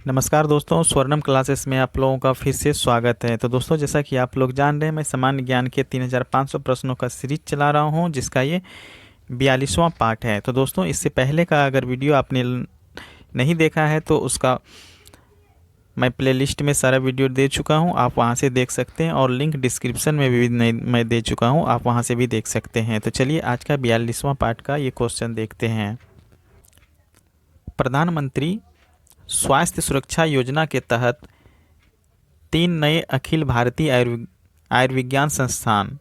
नमस्कार दोस्तों, स्वर्णम क्लासेस में आप लोगों का फिर से स्वागत है। तो दोस्तों, जैसा कि आप लोग जान रहे हैं, मैं सामान्य ज्ञान के 3500 प्रश्नों का सीरीज चला रहा हूं, जिसका ये 42वां पार्ट है। तो दोस्तों, इससे पहले का अगर वीडियो आपने नहीं देखा है तो उसका मैं प्लेलिस्ट में सारा वीडियो दे चुका हूं, आप वहां से देख सकते हैं, और लिंक डिस्क्रिप्शन में भी मैं दे चुका हूं, आप वहां से भी देख सकते हैं। तो चलिए आज का 42वां पार्ट का ये क्वेश्चन देखते हैं। प्रधानमंत्री स्वास्थ्य सुरक्षा योजना के तहत 3 नए अखिल भारतीय आयुर्विज्ञान संस्थान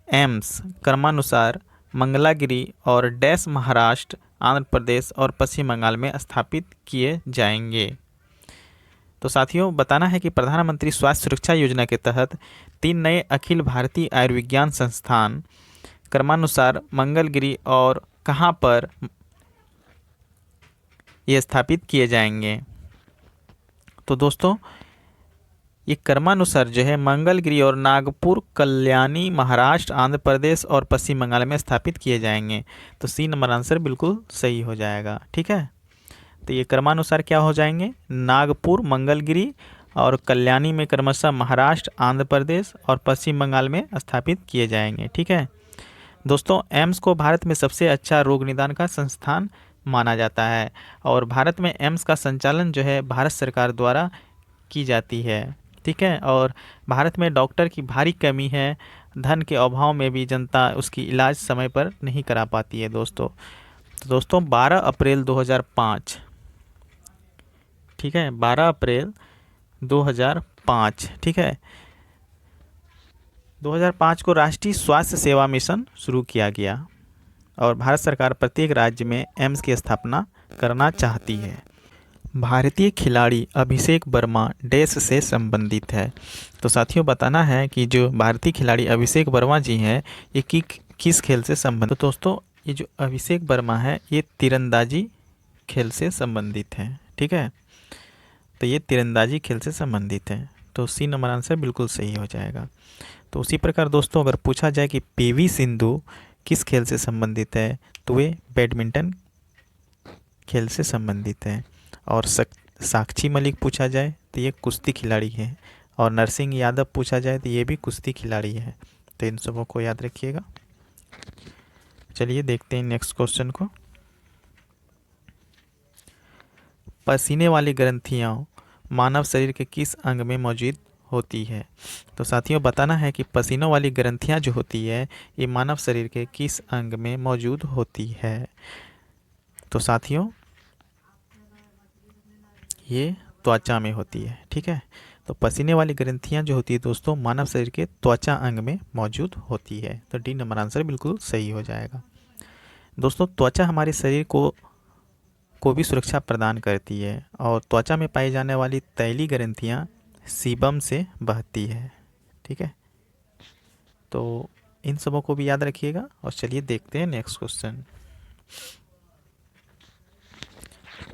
एम्स क्रमानुसार मंगलागिरी और डैश महाराष्ट्र, आंध्र प्रदेश और पश्चिम बंगाल में स्थापित किए जाएंगे। तो साथियों, बताना है कि प्रधानमंत्री स्वास्थ्य सुरक्षा योजना के तहत 3 नए अखिल भारतीय आयुर्विज्ञान संस्थान क्रमानुसार मंगलगिरी और कहाँ पर ये स्थापित किए जाएंगे। तो दोस्तों, ये क्रमानुसार जो है मंगलगिरी और नागपुर, कल्याणी, महाराष्ट्र, आंध्र प्रदेश और पश्चिम बंगाल में स्थापित किए जाएंगे। तो सी नंबर आंसर बिल्कुल सही हो जाएगा। ठीक है, तो ये क्रमानुसार क्या हो जाएंगे? नागपुर, मंगलगिरी और कल्याणी में क्रमशः महाराष्ट्र, आंध्र प्रदेश और पश्चिम बंगाल में स्थापित किए जाएंगे। ठीक है दोस्तों, एम्स को भारत में सबसे अच्छा रोग निदान का संस्थान माना जाता है, और भारत में एम्स का संचालन जो है भारत सरकार द्वारा की जाती है। ठीक है, और भारत में डॉक्टर की भारी कमी है, धन के अभाव में भी जनता उसकी इलाज समय पर नहीं करा पाती है दोस्तों। तो दोस्तों, 12 अप्रैल 2005, ठीक है, 12 अप्रैल 2005, ठीक है, 2005 को राष्ट्रीय स्वास्थ्य सेवा मिशन शुरू किया गया, और भारत सरकार प्रत्येक राज्य में एम्स की स्थापना करना चाहती है। भारतीय खिलाड़ी अभिषेक वर्मा डैश से संबंधित है। तो साथियों, बताना है कि जो भारतीय खिलाड़ी अभिषेक वर्मा जी हैं, ये किस खेल से संबंधित। तो दोस्तों, ये जो अभिषेक वर्मा है, ये तीरंदाजी खेल से संबंधित है। ठीक है, तो ये तीरंदाजी खेल से संबंधित है, तो सी नंबर आंसर बिल्कुल सही हो जाएगा। तो उसी प्रकार दोस्तों, अगर पूछा जाए कि पीवी सिंधु किस खेल से संबंधित है, तो वे बैडमिंटन खेल से संबंधित है। और साक्षी मलिक पूछा जाए तो ये कुश्ती खिलाड़ी है, और नरसिंह यादव पूछा जाए तो ये भी कुश्ती खिलाड़ी है। तो इन सबों को याद रखिएगा। चलिए देखते हैं नेक्स्ट क्वेश्चन को। पसीने वाली ग्रंथियां मानव शरीर के किस अंग में मौजूद होती है? तो साथियों, बताना है कि पसीनों वाली ग्रंथियां जो होती है, ये मानव शरीर के किस अंग में मौजूद होती है? तो साथियों, ये त्वचा में होती है। ठीक है, तो पसीने वाली ग्रंथियां जो होती है दोस्तों, मानव शरीर के त्वचा अंग में मौजूद होती है। तो डी नंबर आंसर बिल्कुल सही हो जाएगा। दोस्तों, त्वचा हमारे शरीर को भी सुरक्षा प्रदान करती है, और त्वचा में पाई जाने वाली तैली ग्रंथियां सीबम से बहती है। ठीक है, तो इन सबों को भी याद रखिएगा। और चलिए देखते हैं नेक्स्ट क्वेश्चन।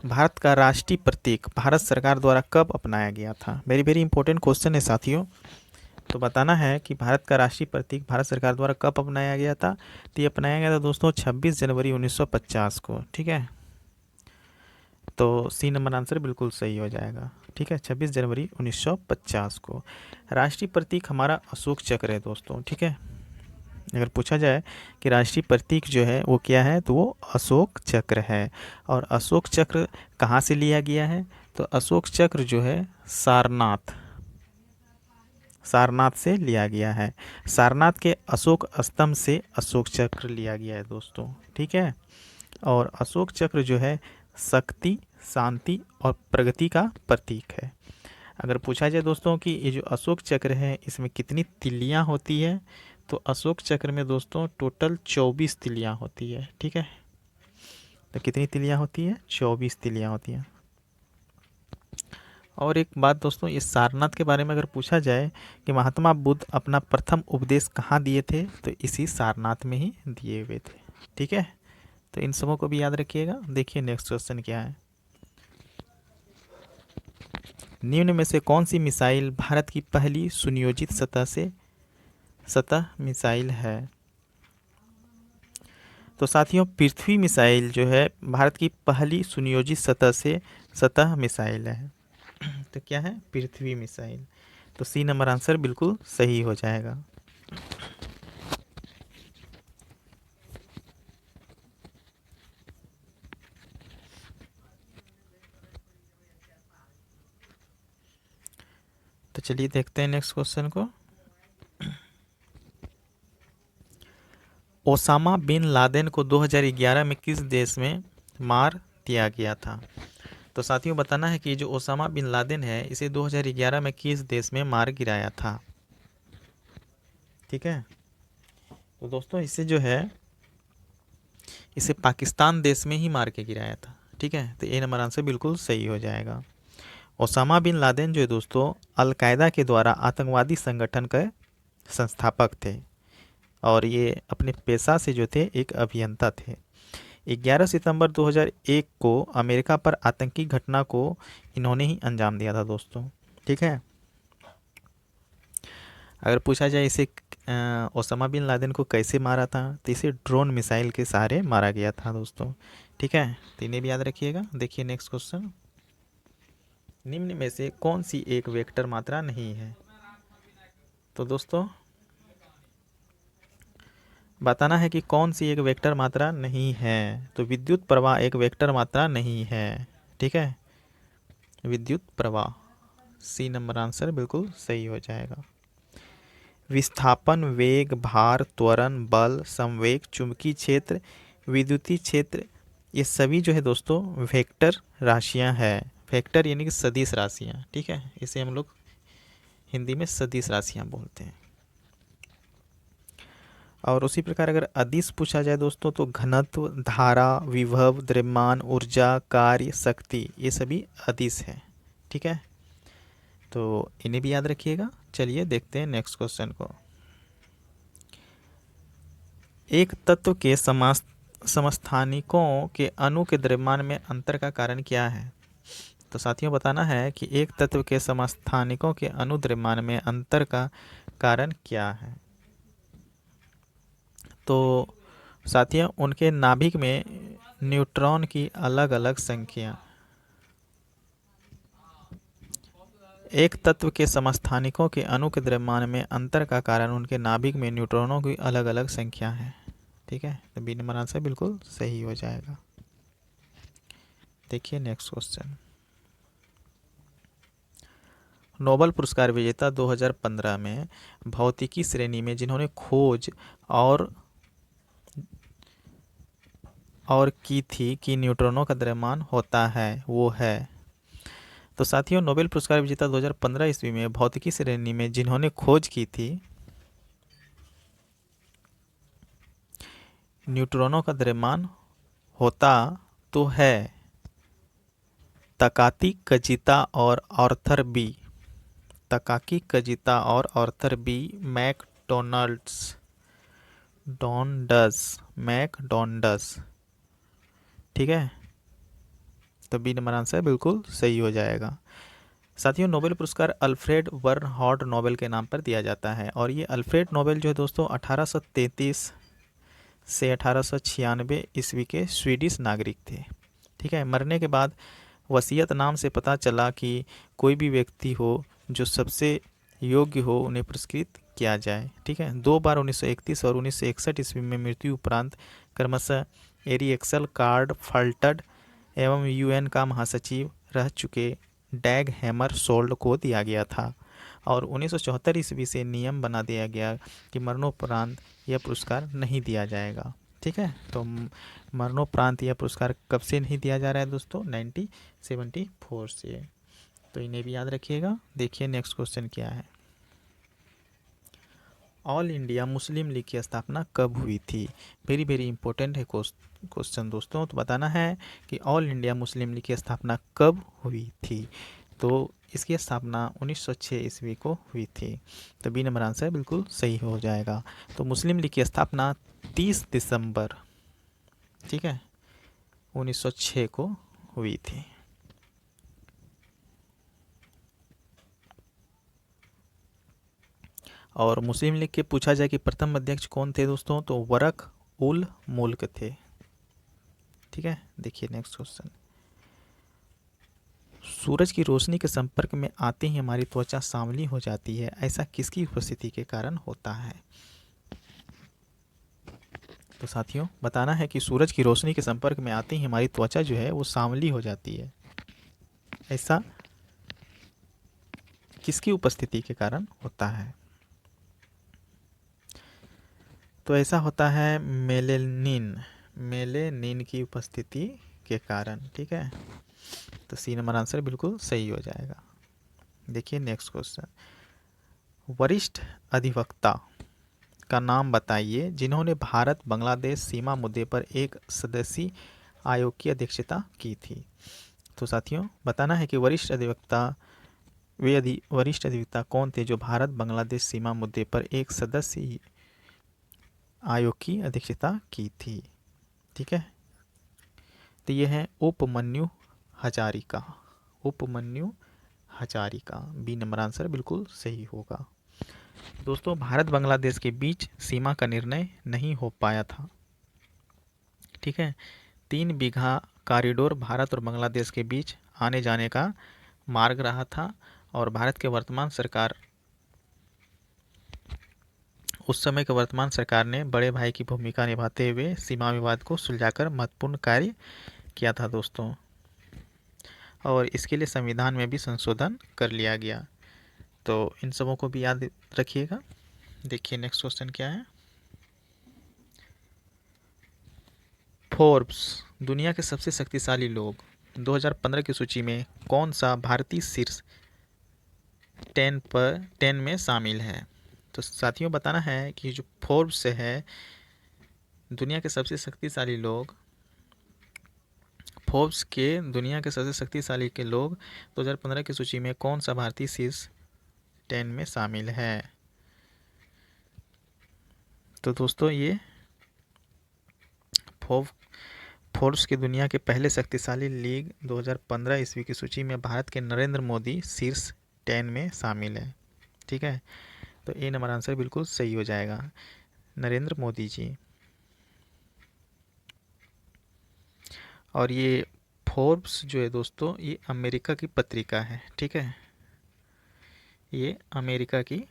भारत का राष्ट्रीय प्रतीक भारत सरकार द्वारा कब अपनाया गया था? वेरी वेरी इंपॉर्टेंट क्वेश्चन है साथियों। तो बताना है कि भारत का राष्ट्रीय प्रतीक भारत सरकार द्वारा कब अपनाया गया था। तो ये अपनाया गया था दोस्तों 26 जनवरी 1950 को। ठीक है, तो सी नंबर आंसर बिल्कुल सही हो जाएगा। ठीक है, 26 जनवरी 1950 को। राष्ट्रीय प्रतीक हमारा अशोक चक्र है दोस्तों। ठीक है, अगर पूछा जाए कि राष्ट्रीय प्रतीक जो है वो क्या है, तो वो अशोक चक्र है। और अशोक चक्र कहाँ से लिया गया है? तो अशोक चक्र जो है सारनाथ से लिया गया है। सारनाथ के अशोक स्तंभ से अशोक चक्र लिया गया है दोस्तों। ठीक है, और अशोक चक्र जो है शक्ति, शांति और प्रगति का प्रतीक है। अगर पूछा जाए दोस्तों कि ये जो अशोक चक्र है, इसमें कितनी तिल्लियाँ होती है, तो अशोक चक्र में दोस्तों टोटल 24 तिल्लियाँ होती है। ठीक है, तो कितनी तिल्लियाँ होती है? 24 तिल्लियाँ होती हैं। और एक बात दोस्तों, इस सारनाथ के बारे में अगर पूछा जाए कि महात्मा बुद्ध अपना प्रथम उपदेश कहाँ दिए थे, तो इसी सारनाथ में ही दिए हुए थे। ठीक है, तो इन सबों को भी याद रखिएगा। देखिए नेक्स्ट क्वेश्चन क्या है। निम्न में से कौन सी मिसाइल भारत की पहली सुनियोजित सतह मिसाइल है? तो साथियों पृथ्वी मिसाइल जो है भारत की पहली सुनियोजित सतह से सतह मिसाइल है। तो क्या है? पृथ्वी मिसाइल। तो सी नंबर आंसर बिल्कुल सही हो जाएगा। तो चलिए देखते हैं नेक्स्ट क्वेश्चन को। ओसामा बिन लादेन को 2011 में किस देश में मार दिया गया था? तो साथियों बताना है कि जो ओसामा बिन लादेन है इसे 2011 में किस देश में मार गिराया था। ठीक है, तो दोस्तों इसे जो है इसे पाकिस्तान देश में ही मार के गिराया था। ठीक है, तो ए नंबर आंसर बिल्कुल सही हो जाएगा। ओसामा बिन लादेन जो है दोस्तों अलकायदा के द्वारा आतंकवादी संगठन के संस्थापक थे और ये अपने पेशा से जो थे एक अभियंता थे। 11 सितंबर 2001 को अमेरिका पर आतंकी घटना को इन्होंने ही अंजाम दिया था दोस्तों। ठीक है, अगर पूछा जाए इसे ओसामा बिन लादेन को कैसे मारा था, तो इसे ड्रोन मिसाइल के सहारे मारा गया था दोस्तों। ठीक है, तो इन्हें भी याद रखिएगा। देखिए नेक्स्ट क्वेश्चन, निम्न में से कौन सी एक वेक्टर मात्रा नहीं है? तो दोस्तों बताना है कि कौन सी एक वेक्टर मात्रा नहीं है। तो विद्युत प्रवाह एक वेक्टर मात्रा नहीं है। ठीक है, विद्युत प्रवाह सी नंबर आंसर बिल्कुल सही हो जाएगा। विस्थापन, वेग, भार, त्वरण, बल, संवेग, चुंबकीय क्षेत्र, विद्युतीय क्षेत्र, ये सभी जो है दोस्तों वेक्टर राशियां हैं। वेक्टर यानी कि सदिश राशियां। ठीक है, इसे हम लोग हिंदी में सदिश राशियां बोलते हैं। और उसी प्रकार अगर अदिश पूछा जाए दोस्तों तो घनत्व, धारा, विभव, द्रव्यमान, ऊर्जा, कार्य, शक्ति, ये सभी अदिश है। ठीक है, तो इन्हें भी याद रखिएगा। चलिए देखते हैं नेक्स्ट क्वेश्चन को। एक तत्व के समस्थानिकों के अणु के द्रव्यमान में अंतर का कारण क्या है? तो साथियों बताना है कि एक तत्व के समस्थानिकों के अणु द्रव्यमान में अंतर का कारण क्या है। तो साथियों उनके नाभिक में न्यूट्रॉन की अलग अलग संख्या। एक तत्व के समस्थानिकों के अणु के द्रव्यमान में अंतर का कारण उनके नाभिक में न्यूट्रॉनों की अलग अलग संख्या है। ठीक है, तो बी नंबर आंसर बिल्कुल सही हो जाएगा। देखिए नेक्स्ट क्वेश्चन, नोबेल पुरस्कार विजेता 2015 में भौतिकी श्रेणी में जिन्होंने खोज और की थी कि न्यूट्रॉनों का द्रव्यमान होता है वो है। तो साथियों नोबेल पुरस्कार विजेता 2015 ईस्वी में भौतिकी श्रेणी में जिन्होंने खोज की थी न्यूट्रॉनों का द्रव्यमान होता तो है तकाकी कजिता और आर्थर बी। तकाकी कजिता और आर्थर बी मैकडोनल्ड्स। ठीक है, तो बी नंबर आंसर बिल्कुल सही हो जाएगा। साथियों नोबेल पुरस्कार अल्फ्रेड बर्नहार्ड नोबेल के नाम पर दिया जाता है और ये अल्फ्रेड नोबेल जो है दोस्तों 1833 से 1896 ईस्वी के स्वीडिश नागरिक थे। ठीक है, मरने के बाद वसीयत नाम से पता चला कि कोई भी व्यक्ति हो जो सबसे योग्य हो उन्हें पुरस्कृत किया जाए। ठीक है, 2 बार 1931 और 1961 ईस्वी में मृत्यु उपरांत क्रमशः एरिक्सल कार्ड फल्टड एवं यूएन का महासचिव रह चुके डैग हैमर सोल्ड को दिया गया था और 1974 ईस्वी से नियम बना दिया गया कि मरणोपरांत यह पुरस्कार नहीं दिया जाएगा। ठीक है, तो मरणोपरांत यह पुरस्कार कब से नहीं दिया जा रहा है दोस्तों? 1974 से। तो इन्हें भी याद रखिएगा। देखिए नेक्स्ट क्वेश्चन क्या है, ऑल इंडिया मुस्लिम लीग की स्थापना कब हुई थी? वेरी वेरी इंपॉर्टेंट है क्वेश्चन दोस्तों। तो बताना है कि ऑल इंडिया मुस्लिम लीग की स्थापना कब हुई थी। तो इसकी स्थापना 1906 ईस्वी को हुई थी। तो बी नंबर आंसर बिल्कुल सही हो जाएगा। तो मुस्लिम लीग की स्थापना 30 दिसंबर, ठीक है, 1906 को हुई थी। और मुस्लिम लीग के पूछा जाए कि प्रथम अध्यक्ष कौन थे दोस्तों, तो वरक उल मुल्क थे। ठीक है, देखिए नेक्स्ट क्वेश्चन। सूरज की रोशनी के संपर्क में आते ही हमारी त्वचा सांवली हो जाती है, ऐसा किसकी उपस्थिति के कारण होता है? तो साथियों बताना है कि सूरज की रोशनी के संपर्क में आते ही हमारी त्वचा जो है वो सांवली हो जाती है, ऐसा किसकी उपस्थिति के कारण होता है? तो ऐसा होता है मेलेनिन, मेलेनिन की उपस्थिति के कारण। ठीक है, तो सी नंबर आंसर बिल्कुल सही हो जाएगा। देखिए नेक्स्ट क्वेश्चन। वरिष्ठ अधिवक्ता का नाम बताइए जिन्होंने भारत बांग्लादेश सीमा मुद्दे पर एक सदस्यीय आयोग की अध्यक्षता की थी। तो साथियों बताना है कि वरिष्ठ अधिवक्ता कौन थे जो भारत बांग्लादेश सीमा मुद्दे पर एक सदस्यीय आयोग की अध्यक्षता की थी। ठीक है, तो ये है Upamanyu Hazarika, Upamanyu Hazarika. B number answer बिल्कुल सही होगा। दोस्तों भारत बांग्लादेश के बीच सीमा का निर्णय नहीं हो पाया था। ठीक है, 3 बीघा कॉरिडोर भारत और बांग्लादेश के बीच आने जाने का मार्ग रहा था और भारत के वर्तमान सरकार, उस समय के वर्तमान सरकार ने बड़े भाई की भूमिका निभाते हुए सीमा विवाद को सुलझाकर महत्वपूर्ण कार्य किया था दोस्तों, और इसके लिए संविधान में भी संशोधन कर लिया गया। तो इन सबों को भी याद रखिएगा। देखिए नेक्स्ट क्वेश्चन क्या है। फोर्ब्स दुनिया के सबसे शक्तिशाली लोग 2015 की सूची में कौन सा भारतीय शीर्ष 10 में शामिल है? तो साथियों बताना है कि जो फोर्ब्स से है दुनिया के सबसे शक्तिशाली लोग, फोर्ब्स के दुनिया के सबसे शक्तिशाली के लोग 2015 की सूची में कौन सा भारतीय शीर्ष 10 में शामिल है? तो दोस्तों ये फोर्ब्स की दुनिया के पहले शक्तिशाली लीग 2015 ईस्वी की सूची में भारत के नरेंद्र मोदी शीर्ष 10 में शामिल है। ठीक है, तो ए नंबर आंसर बिल्कुल सही हो जाएगा, नरेंद्र मोदी जी। और ये फोर्ब्स जो है दोस्तों ये अमेरिका की पत्रिका है। ठीक है, ये अमेरिका की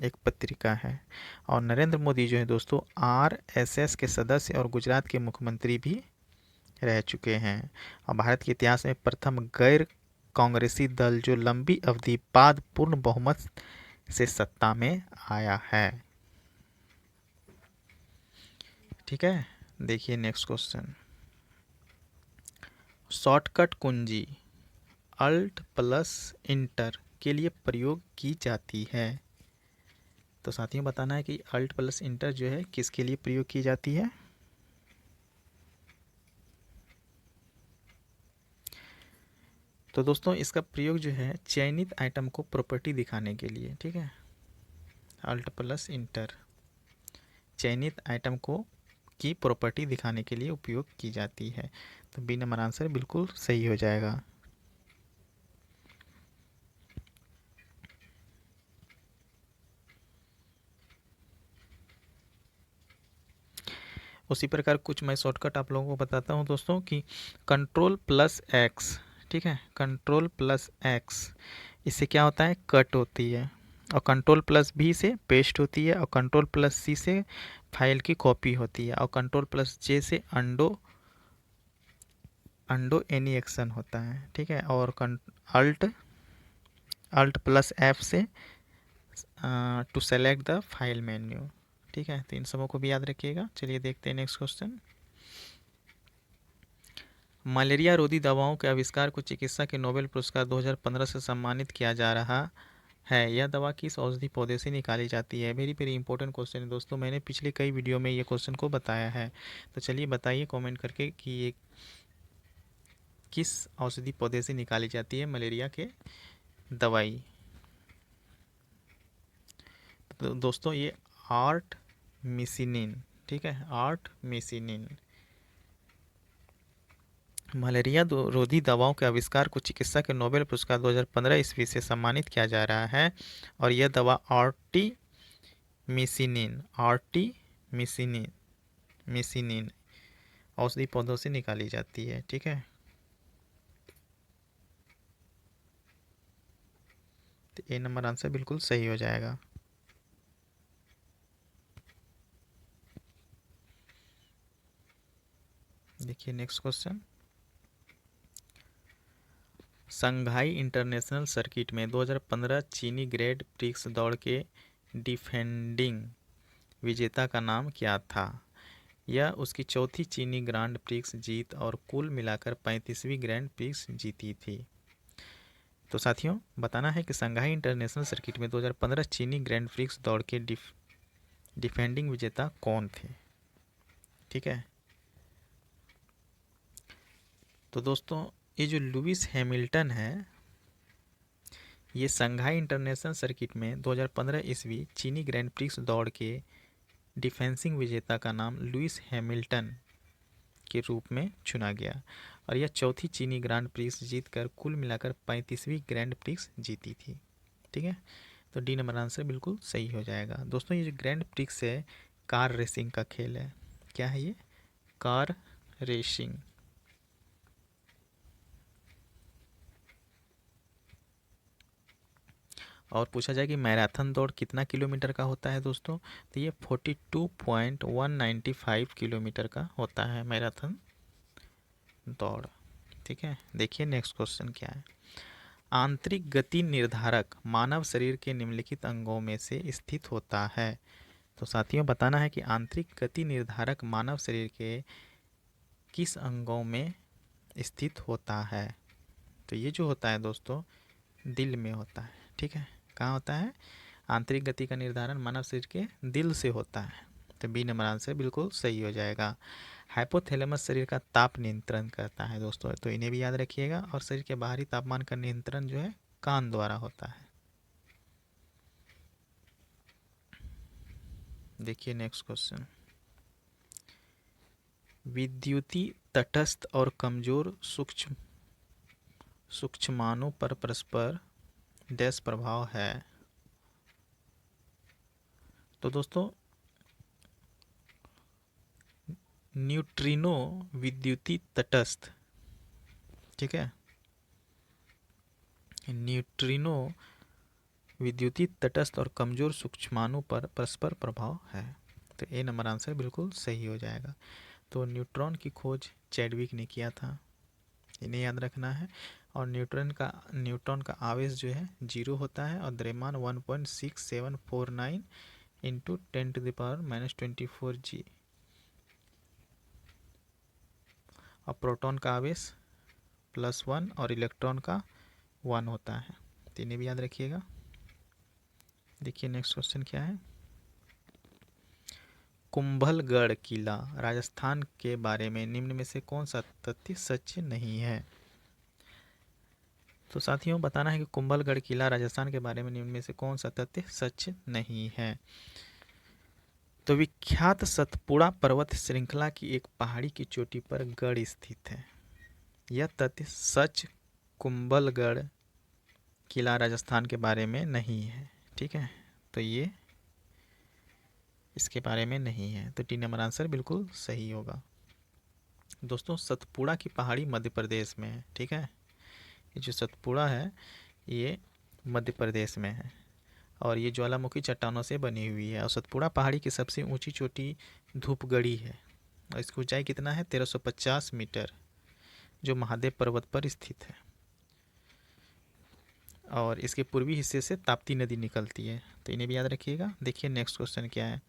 एक पत्रिका है। और नरेंद्र मोदी जो है दोस्तों आरएसएस के सदस्य और गुजरात के मुख्यमंत्री भी रह चुके हैं और भारत के इतिहास में प्रथम गैर कांग्रेसी दल जो लंबी अवधि बाद पूर्ण बहुमत से सत्ता में आया है। ठीक है, देखिए नेक्स्ट क्वेश्चन। शॉर्टकट कुंजी अल्ट प्लस इंटर के लिए प्रयोग की जाती है। तो साथियों बताना है कि अल्ट प्लस इंटर जो है किसके लिए प्रयोग की जाती है? तो दोस्तों इसका प्रयोग जो है चयनित आइटम को प्रॉपर्टी दिखाने के लिए। ठीक है, अल्ट प्लस इंटर चयनित आइटम को की प्रॉपर्टी दिखाने के लिए उपयोग की जाती है। तो बी नंबर आंसर बिल्कुल सही हो जाएगा। उसी प्रकार कुछ मैं शॉर्टकट आप लोगों को बताता हूँ दोस्तों कि कंट्रोल प्लस एक्स, ठीक है, कंट्रोल प्लस एक्स इससे क्या होता है कट होती है, और कंट्रोल प्लस बी से पेस्ट होती है, और कंट्रोल प्लस सी से फाइल की कॉपी होती है, और कंट्रोल प्लस जे से अंडो एनी एक्शन होता है। ठीक है, और अल्ट अल्ट प्लस एफ से to select the file menu. ठीक है, तो इन सबों को भी याद रखिएगा। चलिए देखते हैं नेक्स्ट क्वेश्चन। मलेरिया रोधी दवाओं के आविष्कार को चिकित्सा के नोबेल पुरस्कार 2015 से सम्मानित किया जा रहा है। यह दवा किस औषधि पौधे से निकाली जाती है? वेरी वेरी इंपॉर्टेंट क्वेश्चन है दोस्तों, मैंने पिछले कई वीडियो में ये क्वेश्चन को बताया है। तो चलिए बताइए कमेंट करके कि ये किस औषधि पौधे से निकाली जाती है मलेरिया के दवाई। तो दोस्तों ये आर्ट मिसिनिन, ठीक है, आर्ट मिसिनिन। मलेरिया रोधी दवाओं के आविष्कार को चिकित्सा के नोबेल पुरस्कार 2015 ईस्वी से सम्मानित किया जा रहा है, और यह दवा आर्टी मिसिनिन मेसिनिन औषधि पौधों से निकाली जाती है। ठीक है, तो ए नंबर आंसर बिल्कुल सही हो जाएगा। देखिए नेक्स्ट क्वेश्चन, संघाई इंटरनेशनल सर्किट में 2015 चीनी ग्रैंड प्रिक्स दौड़ के डिफेंडिंग विजेता का नाम क्या था? यह उसकी चौथी चीनी ग्रांड प्रिक्स जीत और कुल मिलाकर 35वीं ग्रैंड प्रिक्स जीती थी। तो साथियों बताना है कि संघाई इंटरनेशनल सर्किट में 2015 चीनी ग्रैंड प्रिक्स दौड़ के डिफेंडिंग विजेता कौन थे? ठीक है, तो दोस्तों ये जो लुइस हैमिल्टन है, ये संघाई इंटरनेशनल सर्किट में 2015 ईस्वी चीनी ग्रैंड प्रिक्स दौड़ के डिफेंसिंग विजेता का नाम लुइस हैमिल्टन के रूप में चुना गया और यह चौथी चीनी ग्रांड प्रिक्स जीतकर कुल मिलाकर 35वीं ग्रैंड प्रिक्स जीती थी। ठीक है, तो डी नंबर आंसर बिल्कुल सही हो जाएगा। दोस्तों ये जो ग्रैंड प्रिक्स है कार रेसिंग का खेल है। क्या है ये? Car racing. और पूछा जाए कि मैराथन दौड़ कितना किलोमीटर का होता है दोस्तों, तो ये 42.195 किलोमीटर का होता है मैराथन दौड़। ठीक है, देखिए नेक्स्ट क्वेश्चन क्या है। आंतरिक गति निर्धारक मानव शरीर के निम्नलिखित अंगों में से स्थित होता है। तो साथियों बताना है कि आंतरिक गति निर्धारक मानव शरीर के किस अंगों में स्थित होता है? तो ये जो होता है दोस्तों दिल में होता है। ठीक है, कहाँ होता है? आंतरिक गति का निर्धारण मानव शरीर के दिल से होता है। तो बी नंबर आंसर बिल्कुल सही हो जाएगा। हाइपोथैलेमस शरीर का ताप नियंत्रण करता है दोस्तों, तो इन्हें भी याद रखिएगा। और शरीर के बाहरी तापमान का नियंत्रण जो है कान द्वारा होता है। देखिए नेक्स्ट क्वेश्चन, विद्युतीय तटस्थ और कमजोर सूक्ष्माणु पर परस्पर डैश प्रभाव है। तो दोस्तों न्यूट्रिनो विद्युतीय तटस्थ, ठीक है, न्यूट्रिनो विद्युतीय तटस्थ और कमजोर सूक्ष्माणु पर परस्पर प्रभाव है। तो ए नंबर आंसर बिल्कुल सही हो जाएगा। तो न्यूट्रॉन की खोज चैडविक ने किया था, इन्हें याद रखना है। और न्यूट्रॉन का आवेश जो है 0 होता है और द्रव्यमान 1.6749 इंटू 10⁻⁻24 G। और प्रोटॉन का आवेश +1 और इलेक्ट्रॉन का 1 होता है। तो इन्हें भी याद रखिएगा। देखिए नेक्स्ट क्वेश्चन क्या है। कुंभलगढ़ किला राजस्थान के बारे में निम्न में से कौन सा तथ्य सच नहीं है? तो साथियों बताना है कि कुंभलगढ़ किला राजस्थान के बारे में निम्न में से कौन सा तथ्य सच नहीं है। तो विख्यात सतपुड़ा पर्वत श्रृंखला की एक पहाड़ी की चोटी पर गढ़ स्थित है। यह तथ्य सच कुंभलगढ़ किला राजस्थान के बारे में नहीं है। ठीक है, तो ये इसके बारे में नहीं है। तो टी नंबर आंसर बिल्कुल सही होगा। दोस्तों सतपुड़ा की पहाड़ी मध्य प्रदेश में है। ठीक है, ये जो सतपुड़ा है ये मध्य प्रदेश में है और ये ज्वालामुखी चट्टानों से बनी हुई है। और सतपुड़ा पहाड़ी की सबसे ऊंची चोटी धूपगढ़ी है और इसकी ऊंचाई कितना है? 1350 मीटर, जो महादेव पर्वत पर स्थित है। और इसके पूर्वी हिस्से से ताप्ती नदी निकलती है। तो इन्हें भी याद रखिएगा। देखिए नेक्स्ट क्वेश्चन क्या है।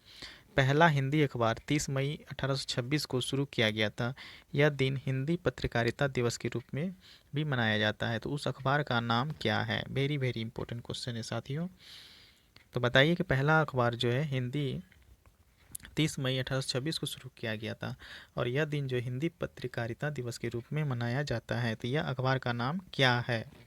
पहला हिंदी अखबार 30 मई 1826 को शुरू किया गया था। यह दिन हिंदी पत्रकारिता दिवस के रूप में भी मनाया जाता है। तो उस अखबार का नाम क्या है? वेरी वेरी इंपॉर्टेंट क्वेश्चन है साथियों। तो बताइए कि पहला अखबार जो है हिंदी 30 मई 1826 को शुरू किया गया था और यह दिन जो हिंदी पत्रकारिता दिवस के रूप में मनाया जाता है, तो यह अखबार का नाम क्या है?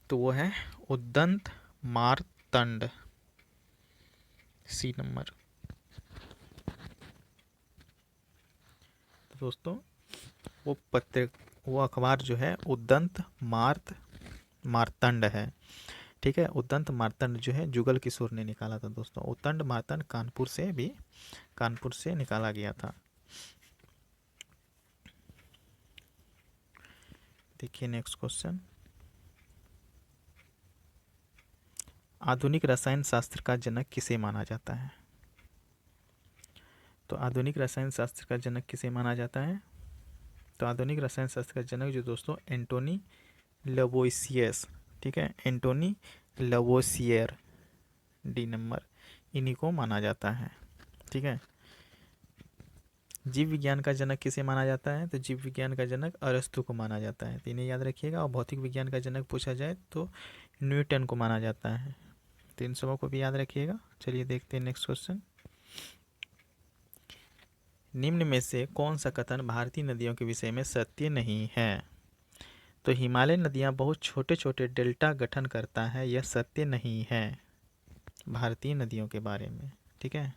तो वो है उद्दंत मार्तंड, सी नंबर। तो दोस्तों वो अखबार जो है उद्दंत मार्तंड है। ठीक है। उद्दंत मार्तंड जो है जुगल किशोर ने निकाला था दोस्तों। उद्दंड मार्तंड कानपुर से निकाला गया था। देखिए नेक्स्ट क्वेश्चन, आधुनिक रसायन शास्त्र का जनक किसे माना जाता है? तो आधुनिक रसायन शास्त्र का जनक किसे माना जाता है? तो आधुनिक रसायन शास्त्र का जनक जो दोस्तों एंटोनी लवोइसियस, ठीक है, एंटोनी लवोसियर, डी नंबर, इन्हीं को माना जाता है। ठीक है। जीव विज्ञान का जनक किसे माना जाता है? तो जीव विज्ञान का जनक अरस्तु को माना जाता है, तो इन्हें याद रखिएगा। और भौतिक विज्ञान का जनक पूछा जाए तो न्यूटन को माना जाता है, तो इन सबों को भी याद रखिएगा। चलिए देखते हैं नेक्स्ट क्वेश्चन, निम्न में से कौन सा कथन भारतीय नदियों के विषय में सत्य नहीं है? तो हिमालय नदियाँ बहुत छोटे छोटे डेल्टा गठन करता है, यह सत्य नहीं है भारतीय नदियों के बारे में। ठीक है,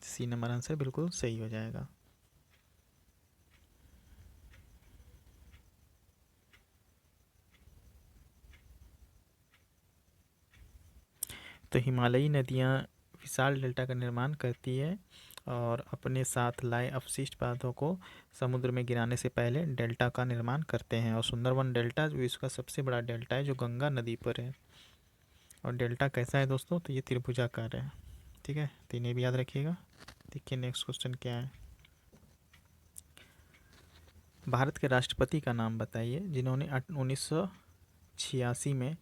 सी नंबर आंसर बिल्कुल सही हो जाएगा। तो हिमालयी नदियाँ विशाल डेल्टा का निर्माण करती है और अपने साथ लाए अपशिष्ट पदार्थों को समुद्र में गिराने से पहले डेल्टा का निर्माण करते हैं। और सुंदरवन डेल्टा जो विश्व का सबसे बड़ा डेल्टा है, जो गंगा नदी पर है। और डेल्टा कैसा है दोस्तों? तो ये त्रिभुजाकार है। ठीक है, तो इन्हें भी याद रखिएगा। देखिए नेक्स्ट क्वेश्चन क्या है, भारत के राष्ट्रपति का नाम बताइए जिन्होंने 1986 में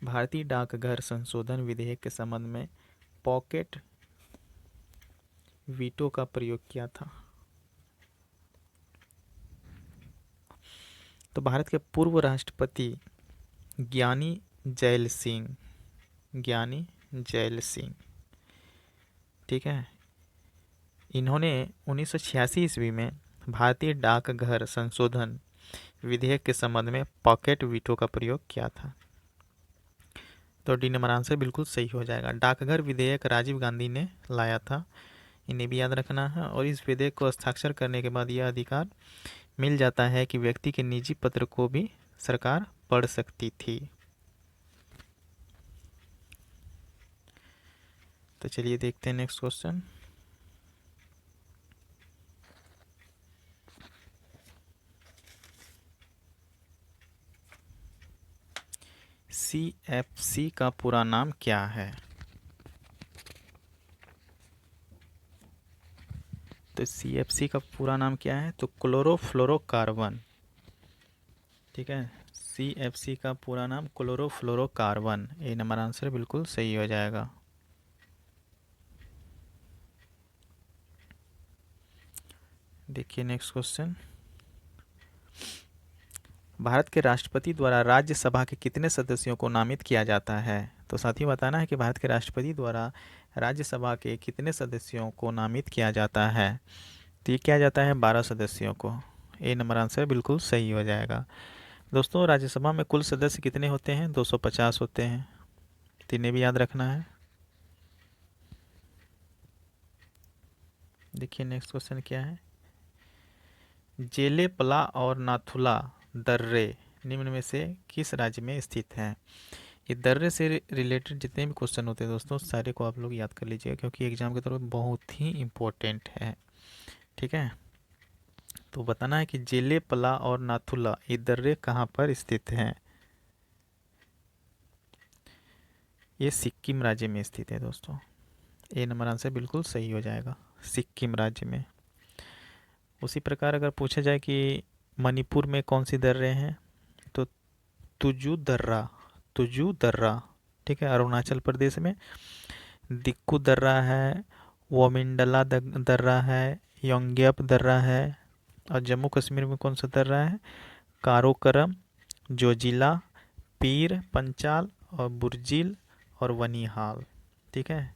भारतीय डाकघर संशोधन विधेयक के संबंध में पॉकेट वीटो का प्रयोग किया था। तो भारत के पूर्व राष्ट्रपति ज्ञानी जैल सिंह, ज्ञानी जैल सिंह, ठीक है, इन्होंने 1986 ईस्वी में भारतीय डाकघर संशोधन विधेयक के संबंध में पॉकेट वीटो का प्रयोग किया था। तो डी नंबर आंसर बिल्कुल सही हो जाएगा। डाकघर विधेयक राजीव गांधी ने लाया था, इन्हें भी याद रखना है। और इस विधेयक को हस्ताक्षर करने के बाद यह अधिकार मिल जाता है कि व्यक्ति के निजी पत्र को भी सरकार पढ़ सकती थी। तो चलिए देखते हैं नेक्स्ट क्वेश्चन, CFC का पूरा नाम क्या है? तो CFC का पूरा नाम क्या है? तो क्लोरोफ्लोरोकार्बन। ठीक है, CFC का पूरा नाम क्लोरोफ्लोरोकार्बन। ए नंबर आंसर बिल्कुल सही हो जाएगा। देखिए नेक्स्ट क्वेश्चन, भारत के राष्ट्रपति द्वारा राज्यसभा के कितने सदस्यों को नामित किया जाता है? तो साथियों बताना है कि भारत के राष्ट्रपति द्वारा राज्यसभा के कितने सदस्यों को नामित किया जाता है? तो ये किया जाता है 12 सदस्यों को। ए नंबर आंसर बिल्कुल सही हो जाएगा। दोस्तों राज्यसभा में कुल सदस्य कितने होते हैं? 250 होते हैं, तो इन्हें भी याद रखना है। देखिए नेक्स्ट क्वेश्चन क्या है, जेलेपला और नाथुला दर्रे निम्न में से किस राज्य में स्थित हैं? ये दर्रे से रिलेटेड जितने भी क्वेश्चन होते हैं दोस्तों, सारे को आप लोग याद कर लीजिएगा, क्योंकि एग्जाम के तौर पर बहुत ही इम्पोर्टेंट है। ठीक है, तो बताना है कि जेलेपला और नाथुला ये दर्रे कहाँ पर स्थित हैं? ये सिक्किम राज्य में स्थित है दोस्तों। ए नंबर आंसर बिल्कुल सही हो जाएगा, सिक्किम राज्य में। उसी प्रकार अगर पूछा जाए कि मणिपुर में कौन सी दर्रे हैं, तो तुजू दर्रा, ठीक है, अरुणाचल प्रदेश में दिक्कू दर्रा है, वोमिंडला दर्रा है, योंग्यप दर्रा है। और जम्मू कश्मीर में कौन सा दर्रा है? कारोकरम, जोजिला, पीर पंचाल और बुर्जिल और वनीहाल। ठीक है,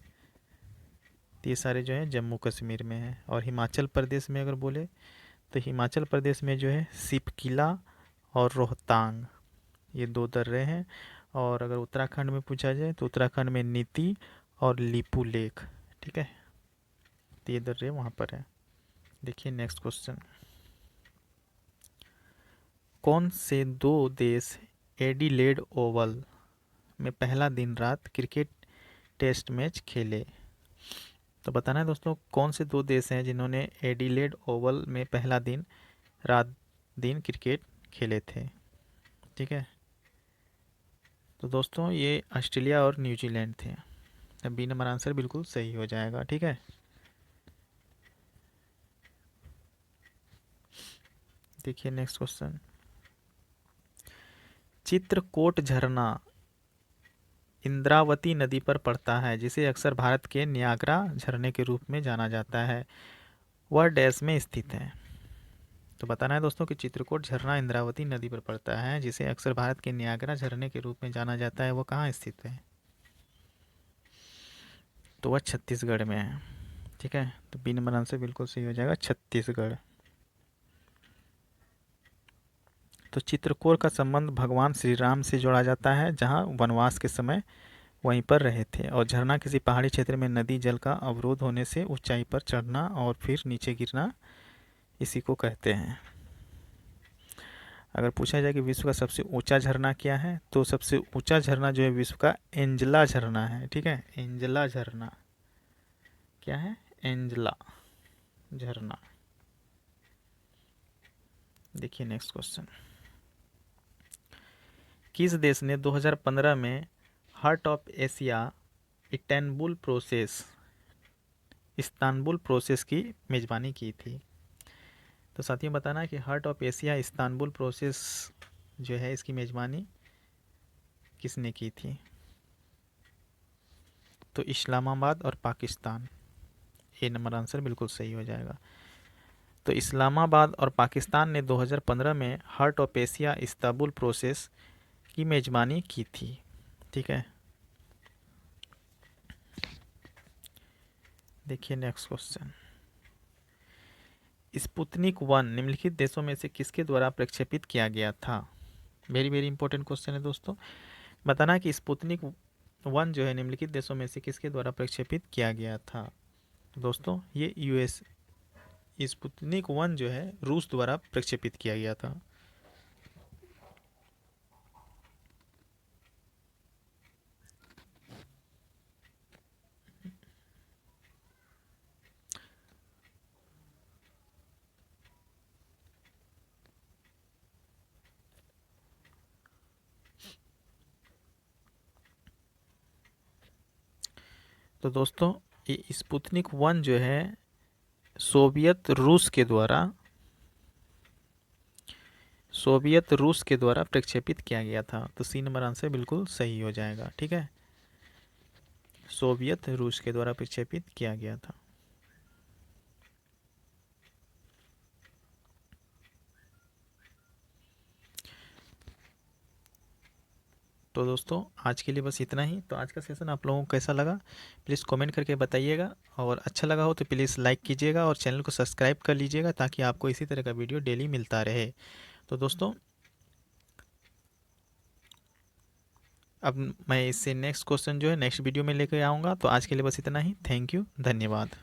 ये सारे जो है जम्मू कश्मीर में है। और हिमाचल प्रदेश में अगर बोले तो हिमाचल प्रदेश में जो है सिपकिला और रोहतांग, ये 2 दर्रे हैं। और अगर उत्तराखंड में पूछा जाए तो उत्तराखंड में नीति और लिपू लेक। ठीक है, तो ये दर्रे वहाँ पर है। देखिए नेक्स्ट क्वेश्चन, कौन से 2 देश एडिलेड ओवल में पहला दिन रात क्रिकेट टेस्ट मैच खेले? तो बताना है दोस्तों कौन से दो देश हैं जिन्होंने एडिलेड ओवल में पहला दिन रात दिन क्रिकेट खेले थे। ठीक है, तो दोस्तों ये ऑस्ट्रेलिया और न्यूजीलैंड थे। अब बी नंबर आंसर बिल्कुल सही हो जाएगा। ठीक है, देखिए नेक्स्ट क्वेश्चन। चित्रकोट झरना इंद्रावती नदी पर पड़ता है, जिसे अक्सर भारत के न्यागरा झरने के रूप में जाना जाता है। वह डैश में स्थित है? तो बताना है दोस्तों कि चित्रकोट झरना इंद्रावती नदी पर पड़ता है, जिसे अक्सर भारत के न्यागरा झरने के रूप में जाना जाता है। वो कहाँ स्थित है? तो वह छत्तीसगढ़ में है। ठीक है, तो बी नंबर आंसर बिल्कुल सही हो जाएगा, छत्तीसगढ़। तो चित्रकोट का संबंध भगवान श्री राम से जोड़ा जाता है, जहाँ वनवास के समय वहीं पर रहे थे। और झरना किसी पहाड़ी क्षेत्र में नदी जल का अवरोध होने से ऊंचाई पर चढ़ना और फिर नीचे गिरना, इसी को कहते हैं। अगर पूछा जाए कि विश्व का सबसे ऊंचा झरना क्या है, तो सबसे ऊंचा झरना जो है विश्व का एंजला झरना है। ठीक है, एंजला झरना क्या है? एंजला झरना। देखिए नेक्स्ट क्वेश्चन। किस देश ने 2015 में heart of Asia Istanbul process की मेजबानी की थी? तो साथियों बताना कि heart of Asia Istanbul process जो है इसकी मेजबानी किसने की थी? तो इस्लामाबाद और पाकिस्तान। ए नंबर आंसर बिल्कुल सही हो जाएगा। तो इस्लामाबाद और पाकिस्तान ने 2015 में heart of Asia Istanbul process की मेजबानी की थी। ठीक है, देखिए नेक्स्ट क्वेश्चन। स्पुतनिक 1 निम्नलिखित देशों में से किसके द्वारा प्रक्षेपित किया गया था? वेरी वेरी इंपॉर्टेंट क्वेश्चन है दोस्तों। बताना कि स्पुतनिक 1 जो है निम्नलिखित देशों में से किसके द्वारा प्रक्षेपित किया गया था? दोस्तों ये यूएस स्पुतनिक 1 जो है रूस द्वारा प्रक्षेपित किया गया था। तो दोस्तों ये स्पुतनिक 1 जो है सोवियत रूस के द्वारा प्रक्षेपित किया गया था। तो सी नंबर आंसर बिल्कुल सही हो जाएगा। ठीक है, सोवियत रूस के द्वारा प्रक्षेपित किया गया था। तो दोस्तों आज के लिए बस इतना ही। तो आज का सेशन आप लोगों को कैसा लगा प्लीज़ कमेंट करके बताइएगा, और अच्छा लगा हो तो प्लीज़ लाइक कीजिएगा और चैनल को सब्सक्राइब कर लीजिएगा, ताकि आपको इसी तरह का वीडियो डेली मिलता रहे। तो दोस्तों अब मैं इससे नेक्स्ट क्वेश्चन जो है नेक्स्ट वीडियो में लेकर आऊँगा। तो आज के लिए बस इतना ही। थैंक यू, धन्यवाद।